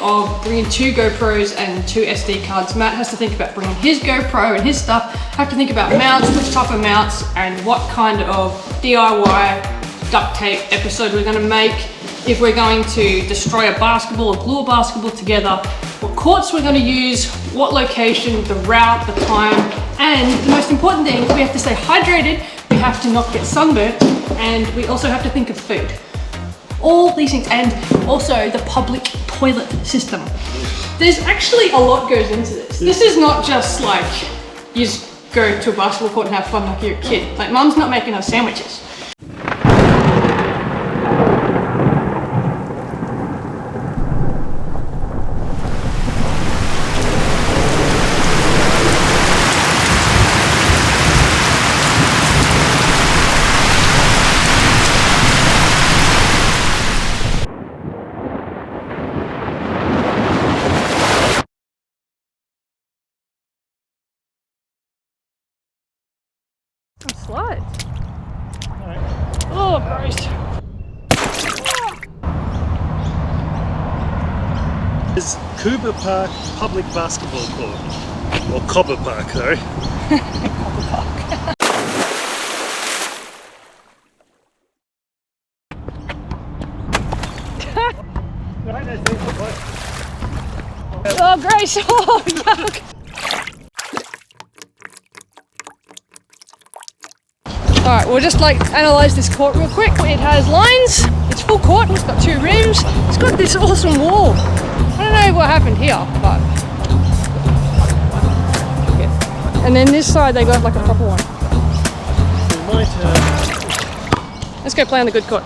of bringing 2 GoPros and 2 SD cards. Matt has to think about bringing his GoPro and his stuff. Have to think about mounts, which type of mounts, and what kind of DIY duct tape episode we're going to make. If we're going to destroy a basketball or glue a basketball together, what courts we're going to use, what location, the route, the time, and the most important thing, we have to stay hydrated, we have to not get sunburnt, and we also have to think of food. All these things, and also the public toilet system. There's actually a lot goes into this. This is not just like, you just go to a basketball court and have fun like you're a kid. Like, Mum's not making us sandwiches. Slides. Right. Oh, Christ. This is Cobber Park public basketball court. Or Cobber Park, sorry. Cobber Park. Oh, Grace. Oh, yuck. Alright, we'll just like analyse this court real quick. It has lines, it's full court, it's got 2 rims, it's got this awesome wall. I don't know what happened here, but yeah. And then this side they got like a proper one. My turn. Let's go play on the good court.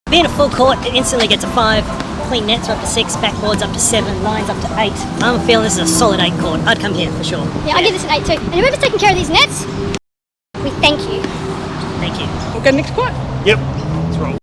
Being a full court, it instantly gets a 5. Clean nets are up to 6, backboards up to 7, lines up to 8. I'm feeling this is a solid 8 court. I'd come here for sure. Yeah, I give this an 8 too. And whoever's taking care of these nets, we thank you. Thank you. We'll go next court. Yep, let's roll.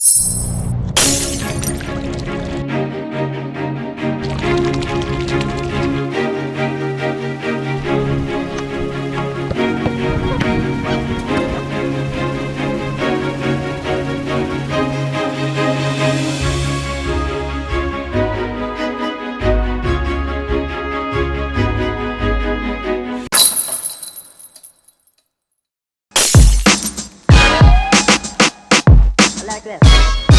Like that.